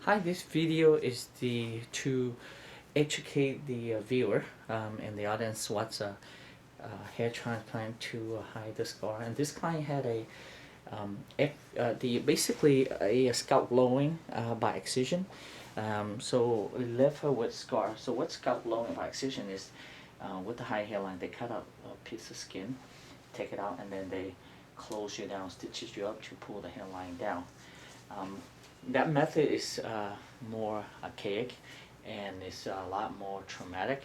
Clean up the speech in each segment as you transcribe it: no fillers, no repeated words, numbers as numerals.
Hi, this video is to educate the viewer and the audience what's hair transplant to hide the scar. And this client had basically a scalp lowering by excision. So we left her with scar. So what scalp lowering by excision is, with the high hairline, they cut out a piece of skin, take it out, and then they close you down, stitches you up to pull the hairline down. That method is more archaic and it's a lot more traumatic,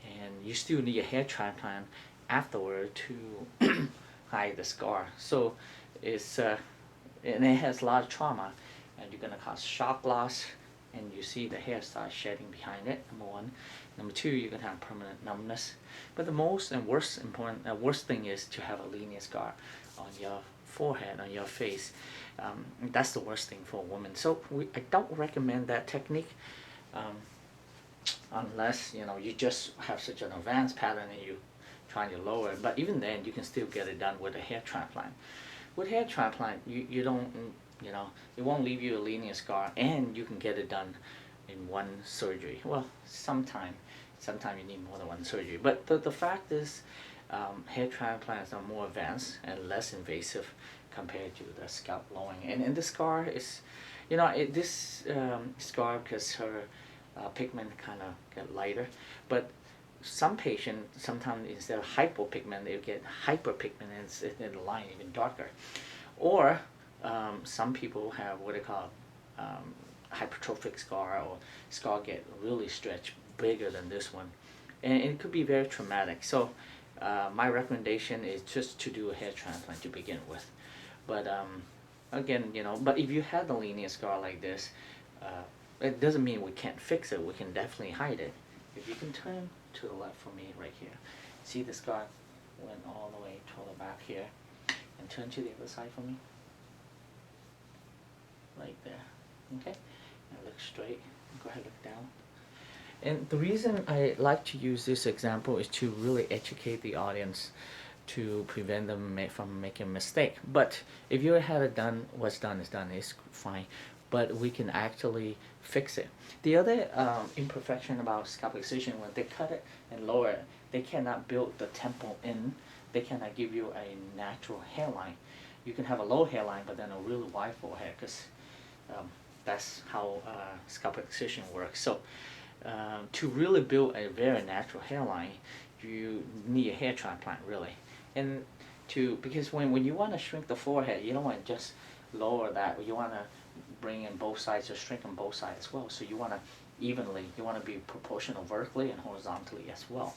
and you still need a hair transplant afterward to hide the scar. So it's and it has a lot of trauma, and you're gonna cause shock loss, and you see the hair start shedding behind it. Number one. Number two, you're gonna have permanent numbness. But the most and worst thing is to have a linear scar on your forehead, on your face. That's the worst thing for a woman. So I don't recommend that technique unless you just have such an advanced pattern and you trying to lower it. But even then, you can still get it done with a hair transplant. With hair transplant, you don't it won't leave you a linear scar, and you can get it done in one surgery. Well, sometimes you need more than one surgery. But the fact is, hair transplants are more advanced and less invasive compared to the scalp lowering. And the scar is, this scar, because her pigment kind of get lighter, but some patients, sometimes instead of hypopigment, they get hyperpigment, and the line even darker. Or some people have what they call hypertrophic scar, or scar get really stretched bigger than this one, and it could be very traumatic. So my recommendation is just to do a hair transplant to begin with. But again, but if you had a linear scar like this, it doesn't mean we can't fix it. We can definitely hide it. If you can turn to the left for me right here, see the scar went all the way to the back here, and turn to the other side for me, right there. Okay, and look straight. Go ahead, look down. And the reason I like to use this example is to really educate the audience, to prevent them from making a mistake. But if you had it done, what's done is done, it's fine. But we can actually fix it. The other imperfection about scalp excision, when they cut it and lower it, they cannot build the temple in. They cannot give you a natural hairline. You can have a low hairline, but then a really wide forehead, because that's how scalp excision works. So to really build a very natural hairline, you need a hair transplant, really. And because when you want to shrink the forehead, you don't want to just lower that. You want to bring in both sides, or shrink on both sides as well. So you want to evenly, you want to be proportional vertically and horizontally as well.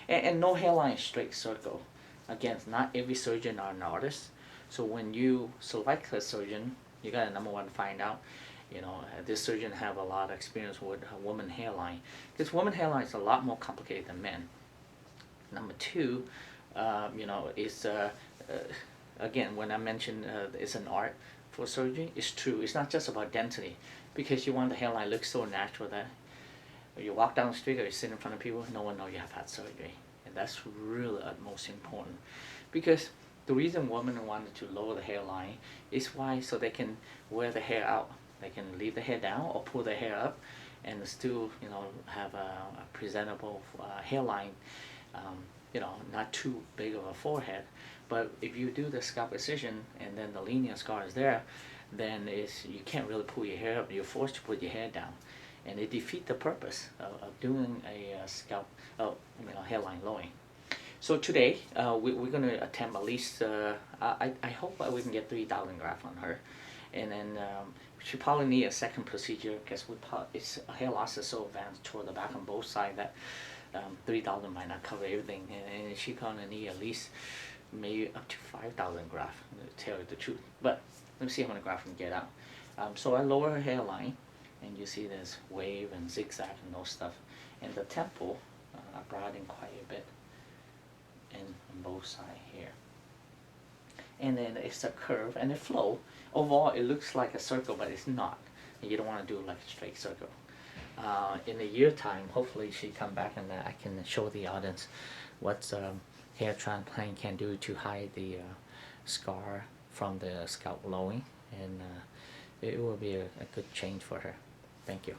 And no hairline is straight circle. Again, not every surgeon are an artist. So when you select a surgeon, you gotta, number one, find out, this surgeon have a lot of experience with a woman hairline, because woman hairline is a lot more complicated than men. Number two, is again, when I mentioned it's an art for surgery, it's true. It's not just about density, because you want the hairline to look so natural that when you walk down the street or you sit in front of people, no one knows you have had surgery. And that's really most important, because the reason women wanted to lower the hairline is why, so they can wear the hair out. They can leave the hair down or pull the hair up and still, have a presentable hairline, not too big of a forehead. But if you do the scalp excision and then the linear scar is there, then you can't really pull your hair up. You're forced to put your hair down, and it defeats the purpose of doing a hairline lowering. So today we're going to attempt at least, I hope we can get 3,000 grafts on her, and then she probably need a second procedure, because its hair loss is so advanced toward the back on both sides that 3,000 might not cover everything, and she gonna need at least maybe up to 5,000 grafts, to tell you the truth. But let me see how many grafts we can get out. So I lower her hairline, and you see there's wave and zigzag and those stuff, and the temple I brought in quite a bit, and on both sides here. And then it's a curve and a flow. Overall, it looks like a circle, but it's not. You don't want to do like a straight circle. In a year time, hopefully she come back, and I can show the audience what hair transplant can do to hide the scar from the scalp lowering, and it will be a good change for her. Thank you.